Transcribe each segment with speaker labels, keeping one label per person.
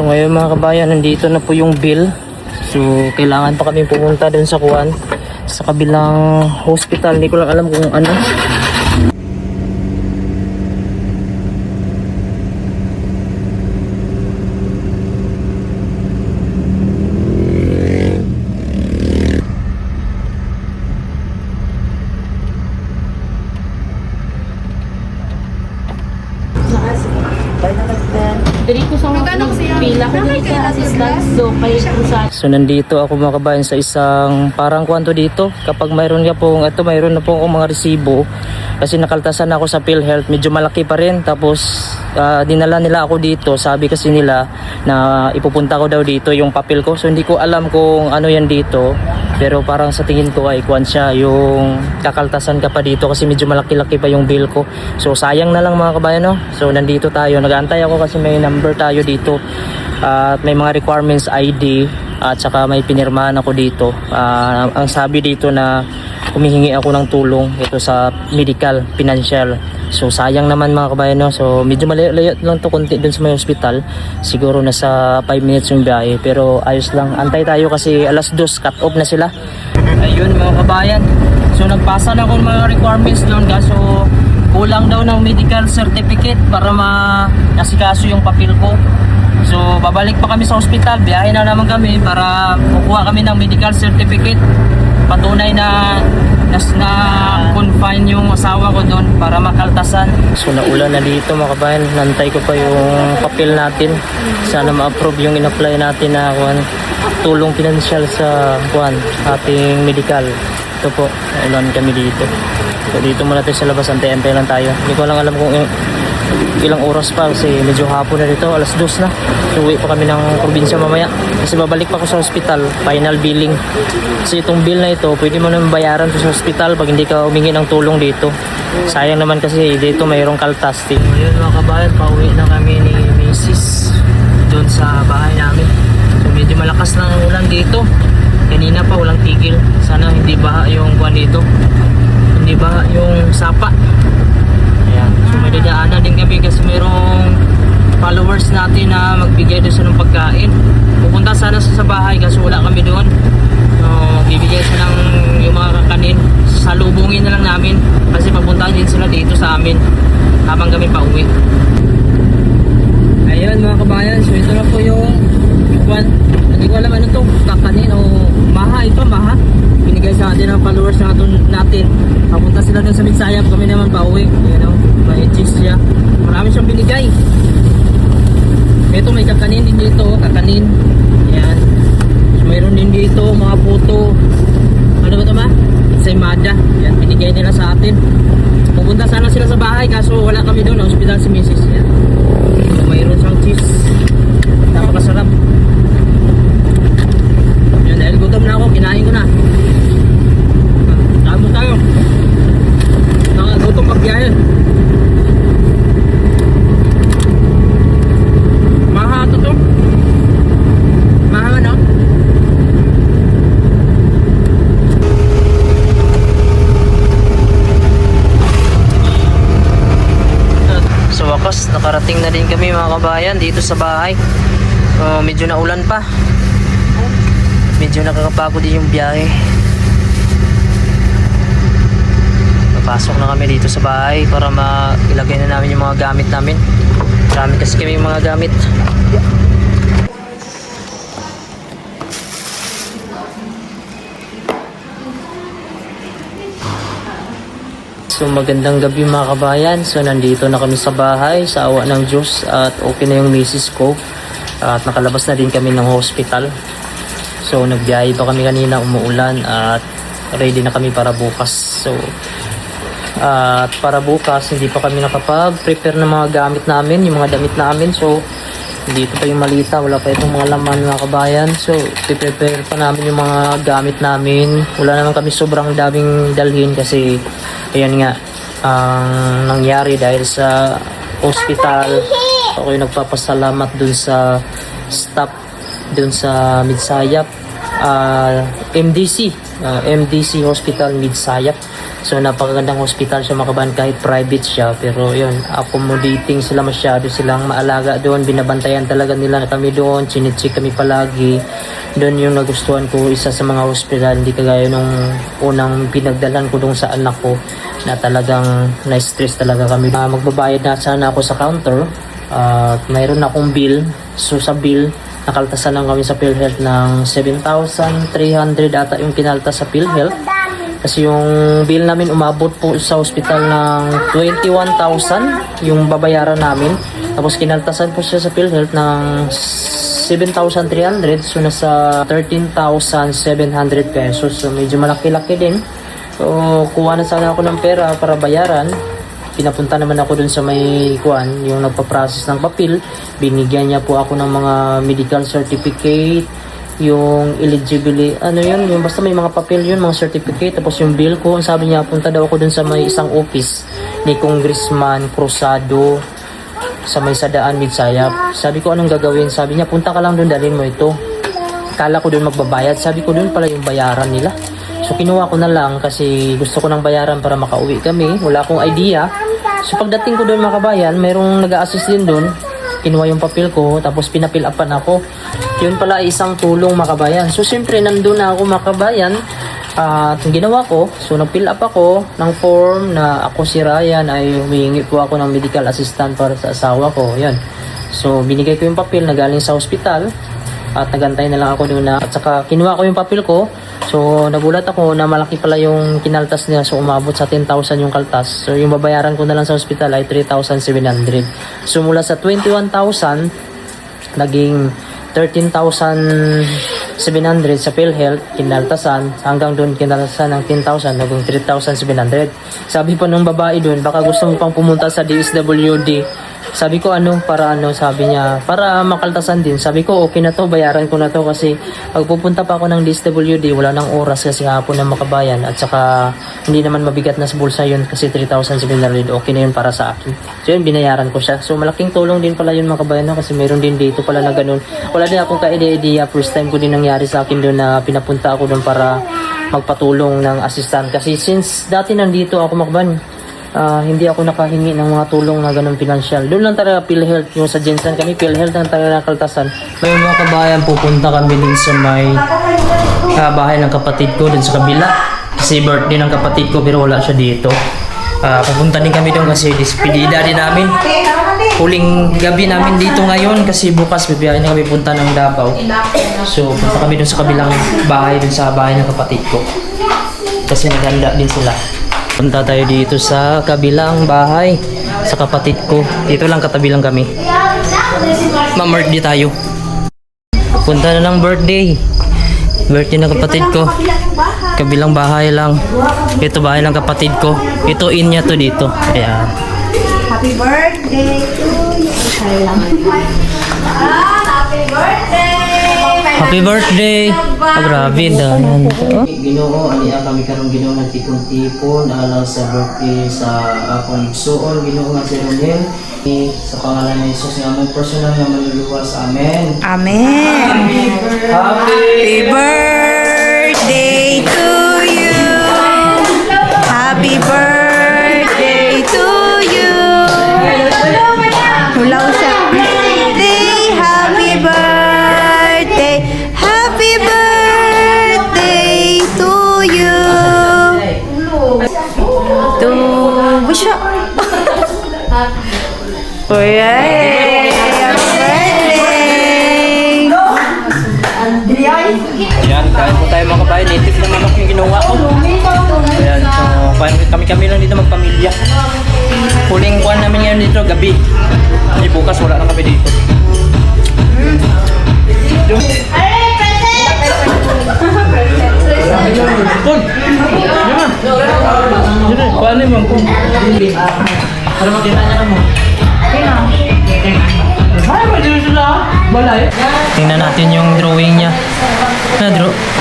Speaker 1: So ngayon mga kabayan, nandito na po yung bill. So kailangan pa kami pumunta dun sa kuwan, sa kabilang hospital. Hindi ko lang alam kung ano.
Speaker 2: Diri ko sa pila ko diri sa assistance, so kayo po sa.
Speaker 1: So nandito ako mga kabayan sa isang parang kwanto dito. Kapag mayroon ka pong, mayroon na pong mga resibo. Kasi nakaltasan ako sa PhilHealth, medyo malaki pa rin. Tapos dinala nila ako dito. Sabi kasi nila na ipupunta ko daw dito yung papel ko. So hindi ko alam kung ano yan dito. Pero parang sa tingin ko ay kwan siya, yung kakaltasan ka pa dito kasi medyo malaki-laki pa yung bill ko. So sayang na lang mga kabayan, no? So nandito tayo, nag-aantay ako kasi may number tayo dito. At may mga requirements ID at saka may pinirmahan ako dito. Ang sabi dito na humihingi ako ng tulong ito sa medical, financial. So sayang naman mga kabayan, no? So medyo malayo lang to konti dun sa may hospital. Siguro nasa 5 minutes yung biyahe, pero ayos lang. Antay tayo kasi alas 2 cut off na sila. Ayun mga kabayan. So nagpasa na ako ng mga requirements doon, kaso kulang daw ng medical certificate para ma-asikaso yung papel ko. So babalik pa kami sa hospital, biyahe na naman kami para kukuha kami ng medical certificate. Patunay na confine yung asawa ko doon para makaltasan. So naulan na dito mga kabayan, nantay ko pa yung papel natin. Sana ma-approve yung in-apply natin na tulong pinansyal sa ating medical. Ito po, naulan kami dito. So dito muna tayo sa labas, antay-antay lang tayo. Hindi ko lang alam kung ilang oras pa kasi medyo hapon na dito, alas 2 na. So uwi pa kami ng probinsya mamaya kasi babalik pa ako sa hospital, final billing. Kasi itong bill na ito pwede mo naman bayaran sa hospital pag hindi ka humingi ng tulong dito. Sayang naman kasi dito mayroong kaltas. Ngayon mga kabayan, pauwi na kami ni Mrs. doon sa bahay namin. So medyo malakas lang ang ulan dito, kanina pa walang tigil. Sana hindi baha yung buwan dito, hindi baha yung sapa. Ayan. So may dadaanan din kami kasi mayroong followers natin na magbigay doon sa ng pagkain. Pupunta sana sa bahay kasi wala kami doon. So bibigay sila ng yung mga kakanin. Salubungin na lang namin kasi papunta din sila dito sa amin habang kami pauwi. Ayun mga kabayan, so ito na po yung hindi ko alam ano to, kakanin o maha. Ito maha binigay sa atin ng followers natin. Papunta sila dun sa Midsayap, kami naman pauwi. You know, may cheese siya, marami siyang binigay. Ito may kakanin din dito, kakanin. Yan. So, mayroon din dito mga puto. Ano ba ito ba? Ensaymada. Yan, binigay nila sa atin. Pupunta sana sila sa bahay kaso wala kami doon, hospital si Mrs. Yan. So, mayroon siyang cheese. Napakasarap. Yan, dahil gutom na ako, kinain ko na. Tama tayo. Nakagutong pagbiyahe. Maha ito to. Maha ano? Sa wakas, nakarating na din kami mga kabayan dito sa bahay. So, medyo naulan pa. Medyo nakakapagod din yung biyahe. Papasok na kami dito sa bahay para mailagay na namin yung mga gamit namin. Marami kasi kami yung mga gamit. So magandang gabi mga kabayan. So nandito na kami sa bahay sa awa ng Diyos at okay na yung misis ko. At nakalabas na din kami ng hospital. So nagbiyahe pa kami kanina, umuulan at ready na kami para bukas. So at para bukas hindi pa kami nakapag-prepare ng mga gamit namin, yung mga damit namin. So dito pa yung malita, wala pa itong mga laman mga kabayan. So prepare pa namin yung mga gamit namin. Wala naman kami sobrang daming dalhin kasi ayan nga ang nangyari dahil sa hospital. Ako yung nagpapasalamat dun sa staff dun sa Midsayap, MDC Hospital Midsayap. So napakagandang hospital siya mga kabayan, kahit private siya, pero yun, accommodating sila masyado, silang maalaga doon, binabantayan talaga nila kami doon, chinicheck kami palagi. Doon yung nagustuhan ko, isa sa mga hospital, hindi kagaya nung unang pinagdalan ko doon sa anak ko, na talagang na-stress talaga kami. Magbabayad na sana ako sa counter, at mayroon akong bill. So sa bill, nakaltasan lang kami sa PhilHealth ng 7,300 ata yung kinaltas sa PhilHealth. Kasi yung bill namin umabot po sa hospital ng 21,000 yung babayaran namin. Tapos kinaltasan po siya sa PhilHealth ng 7,300. So nasa 13,700 pesos. So medyo malaki-laki din. So kuha na sana ako ng pera para bayaran. Pinapunta naman ako dun sa may kuan, yung nagpa-process ng papel. Binigyan niya po ako ng mga medical certificate, yung eligibility, ano yun, yung basta may mga papel yun, mga certificate, tapos yung bill ko, sabi niya, punta daw ako dun sa may isang office ni Congressman Cruzado sa may Sadaan, Midsayap. Sabi ko, anong gagawin? Sabi niya, punta ka lang dun, dalhin mo ito. Kala ko dun magbabayad, sabi ko dun pala yung bayaran nila. So kinuha ko na lang kasi gusto ko ng bayaran para makauwi kami, wala akong idea. So pagdating ko dun mga kabayan, mayroong nag-a-assist din dun, kinuha yung papel ko, tapos pinapil-upan ako. Yun pala ay isang tulong makabayan. So siyempre nandun na ako makabayan. At ginawa ko, so nag-fill up ako ng form na ako si Ryan ay humihingi po ako ng medical assistant para sa asawa ko. Yan. So binigay ko yung papel na galing sa hospital at nagantay na lang ako doon na, at saka kinuha ko yung papel ko. So nagulat ako na malaki pala yung kinaltas niya, so umabot sa 10,000 yung kaltas. So yung babayaran ko na lang sa hospital ay 3,700. So mula sa 21,000 naging 13,700 sa PhilHealth kinaltasan, hanggang doon kinaltasan ng 10,000, naging 3,700. Sabi pa nung babae doon, baka gusto mo pang pumunta sa DSWD. Sabi ko sabi niya, para makaltasan din. Sabi ko okay na to, bayaran ko na to, kasi pag pupunta pa ako ng DSWD, wala nang oras kasi hapon na makabayan, at saka hindi naman mabigat na sa bulsa yun kasi 3,700, okay na yun para sa akin. So yun, binayaran ko siya. So malaking tulong din pala yun mga kabayan, no? Kasi meron din dito pala na ganun. Wala din akong ka-idea, first time ko din nangyari sa akin doon na pinapunta ako doon para magpatulong ng assistant. Kasi since dati nandito ako makabayan, hindi ako nakahingi ng mga tulong na ganun pinansyal. Doon lang talaga PhilHealth, yung sa Jensen kami, PhilHealth lang talaga nakaltasan. May mga kabayan, pupunta kami din sa may bahay ng kapatid ko, dun sa kabila. Kasi birthday ng kapatid ko pero wala siya dito. Pupunta din kami doon kasi despedida din namin. Huling gabi namin dito ngayon kasi bukas bibiyahin na kami punta ng Davao. So punta kami doon sa kabilang bahay, dun sa bahay ng kapatid ko. Kasi naganda din sila. Punta tayo dito sa kabilang bahay sa kapatid ko. Dito lang, katabi lang kami. Ma-birthday tayo. Punta na ng birthday. Birthday ng kapatid ko. Kabilang bahay lang. Ito bahay ng kapatid ko. Ito in niya to dito. Ayan.
Speaker 2: Happy birthday to you. Happy birthday!
Speaker 1: Happy birthday! Grabe dahil. Ginoo, aniya kami karong Ginoo nagtipon-tipon alang sa birthday sa akong igsuon, Ginoo nga si Ronel. Sa pangalan ni Jesus nga among personal nga manluluwas. Amen.
Speaker 2: Amen!
Speaker 1: Happy
Speaker 2: birthday to you! Happy birthday to you! Hulaw siya. Happy birthday! Happy birthday to you! To wish you. Oh yay! Happy birthday!
Speaker 1: Ayan, kain po tayo mga kabayan. Native na manok yung ginawa ko. Ayan, so kami lang dito magpamilya. Huling kuhan namin ngayon dito, gabi. Kasi bukas wala na kami dito. Paano mo? Para makita niya mo. Tingnan natin yung drawing niya.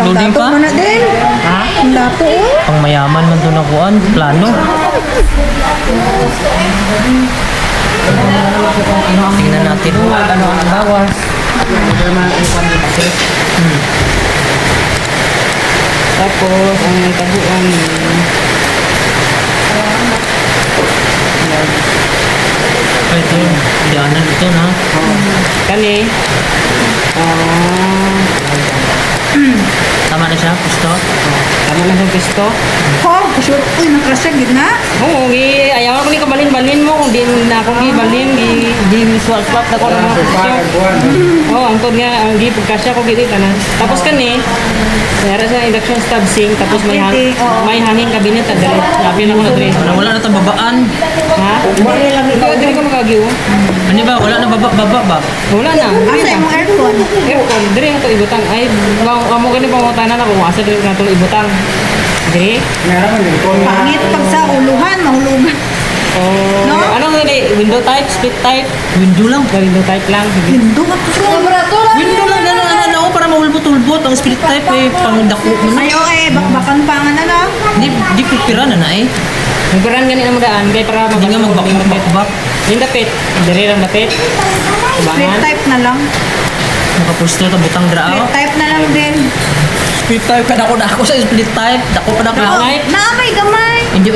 Speaker 1: Loading pa?
Speaker 2: Mana din?
Speaker 1: Ha?
Speaker 2: Ang dapo eh.
Speaker 1: Pang mayaman man ito nakuhaan. Plano. Tingnan natin ano ang bawas.
Speaker 2: Tapos, ang tabuan
Speaker 1: Tama na siya, gusto?
Speaker 3: Tama na yung pisto.
Speaker 4: Oh, kasuro. Uy, nakrasya, gina.
Speaker 3: Oo, ayaw ko ni kabalin-balin mo. Kung di na akong gibalin, di swap-swap na ko ng mga pisto. Oo, angkod nga, ang di pagkasya ko gini ka na. Tapos kani, mayroon sa induction stab sink, tapos may hanging cabinet, at dali. Labi na ko na dali.
Speaker 1: Wala na itong babaan.
Speaker 3: Ha? Ikaw, di ko magagiw.
Speaker 1: Ano ba? Wala na baba ba?
Speaker 3: Wala na.
Speaker 4: Asa yung aircon?
Speaker 3: Aircon, diri na ito ibutang. Ay, amo gani pangutanan ako, asa diri na ito ibutang. Diri?
Speaker 4: Pangit pag sa uluhan, mahulugan.
Speaker 3: Oh,
Speaker 4: No?
Speaker 3: ano nga window type, split type?
Speaker 1: Window lang.
Speaker 3: Window type lang. Sige.
Speaker 4: Lindo ka to.
Speaker 1: Window lang, ano, para maulbot-ulbot. Ang split type eh, pang dako mo na.
Speaker 4: Ayaw bakbakan pa nga na lang.
Speaker 1: Di pipira na na eh.
Speaker 3: Nagkuran gani na mo daan, kay para
Speaker 1: Hindi nga magbakbak.
Speaker 3: Yung dapit, diri lang dapit.
Speaker 4: Split
Speaker 3: Kubangan.
Speaker 4: type na lang.
Speaker 1: Nakapwesto ta butang drao.
Speaker 4: Split type na lang din.
Speaker 1: Split type ka dako sa split type. Dako pa dako.
Speaker 3: Gamay.
Speaker 4: Naamay, gamay.
Speaker 1: Hindi.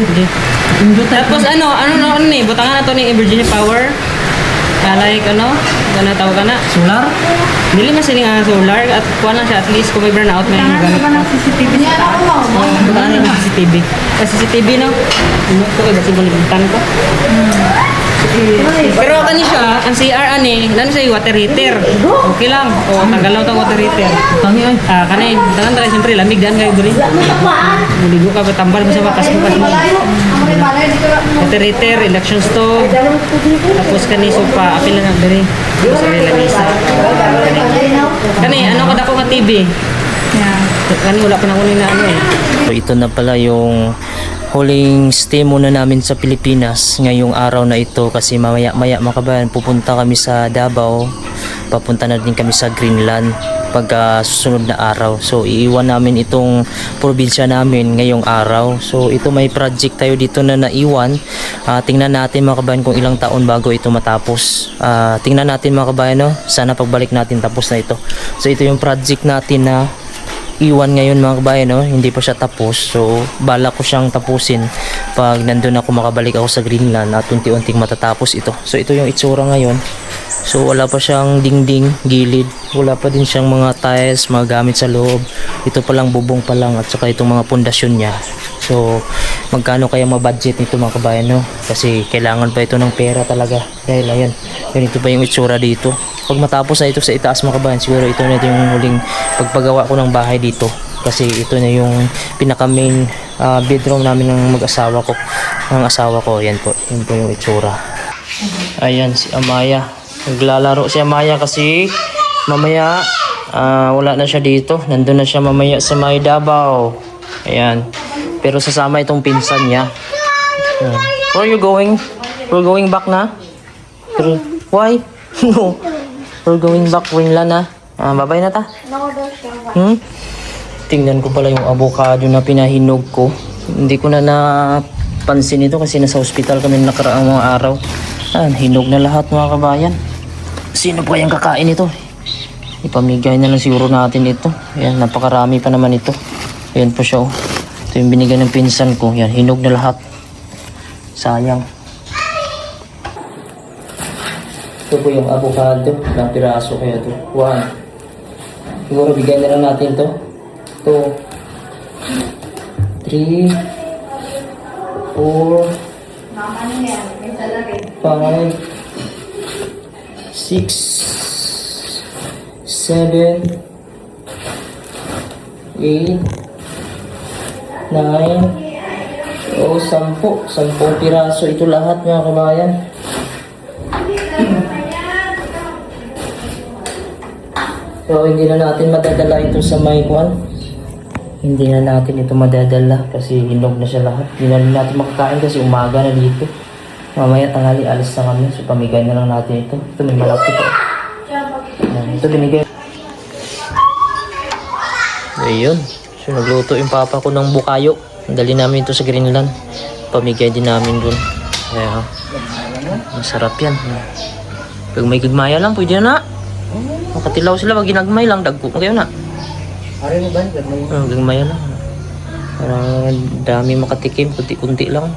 Speaker 1: Window type.
Speaker 3: Tapos ano ni, butangan na to ni Virginia Power. Like ano tawag ka na?
Speaker 1: Solar?
Speaker 3: Dili man sila nga solar at kuha lang siya at least kung may brownout may
Speaker 4: Tangan
Speaker 3: gamit
Speaker 4: ka ba ng CCTV sa taas?
Speaker 3: butangan yung CCTV. CCTV no? Ano ko iba sibulitan ko. Pero kani siya, ang CR ani, lalo siya yung water heater. Okay lang. O tanggal lang tong water heater.
Speaker 1: Tangi ay.
Speaker 3: Kani, tangan tayo siyempre lamig dan kayo diri. Muligo ka ba tambal mo sa bakas mo pas mo. Water heater, induction stove. Tapos kani sofa, apil lang diri. Tapos kani lamisa. Kani ano kada ko nga TV.
Speaker 4: Yeah.
Speaker 3: Kani wala pa na kunin na ano eh.
Speaker 1: So ito na pala yung huling stay muna namin sa Pilipinas ngayong araw na ito kasi mamaya mga kabayan pupunta kami sa Davao, papunta na din kami sa Greenland pag susunod na araw. So iiwan namin itong probinsya namin ngayong araw. So ito may project tayo dito na naiwan. Tingnan natin mga kabayan kung ilang taon bago ito matapos. Tingnan natin mga kabayan, no? Sana pagbalik natin tapos na ito. So ito yung project natin na iwan ngayon mga kabayan, no? Hindi pa siya tapos, so bala ko siyang tapusin pag nandun ako, makabalik ako sa Greenland at unti-unting matatapos ito. So ito yung itsura ngayon. So wala pa siyang dingding, gilid, wala pa din siyang mga tiles, mga gamit sa loob. Ito pa lang, bubong pa lang, at saka itong mga pundasyon niya. So magkano kaya mabudget nito mga kabayan, no? Kasi kailangan pa ito ng pera talaga. Dahil ayan, ganito pa yung itsura dito. Pag matapos na ito sa itaas mga kabayan, siguro ito na yung huling pagpagawa ko ng bahay dito. Kasi ito na yung pinaka main bedroom namin ng mag-asawa ko. Ang asawa ko, yan po. Yan po yung itsura. Ayan si Amaya. Naglalaro si Amaya kasi mamaya wala na siya dito. Nandun na siya mamaya sa may Davao. Ayan. Pero sasama itong pinsan niya. Ayan. Where are you going? We're going back na? Pero, why? No. We're going back Greenland na. Babay na ta. Tingnan ko pala yung avocado na pinahinog ko. Hindi ko na napansin ito kasi nasa hospital kami nakaraang mga araw. Hinog na lahat mga kabayan. Sino pa yung kakain ito? Ipamigay na lang siguro natin ito. Ayan, napakarami pa naman ito. Ayan po siya, oh. Ito yung binigay ng pinsan ko. Ayan, hinog na lahat. Sayang. Ito po yung avocado. Ilang piraso kaya ito? 1. Siguro bigyan na lang natin ito. 2, 3, 4, 5, 6, 7, 8, 9, o 10. 10 piraso ito lahat mga kabayan. So hindi na natin madadala ito sa may kuan. Hindi na natin ito madadala kasi hinog na siya lahat. Hindi na rin natin makakain kasi umaga na dito. Mamaya tanghali alis na kami. So pamigay na lang natin ito. Ito may malapit ito. Ito binigay. Ayun. So nagluto yung papa ko ng bukayo. Dali namin ito sa Greenland. Pamigay din namin dun. Kaya masarap yan. Pag may gagmaya lang, pwede na. Makatilaw sila, pag ginagmay lang, dagko. Kayo na.
Speaker 3: Ari mo ba?
Speaker 1: Gagmaya lang. Parang dami makatikim, kunti-kunti lang.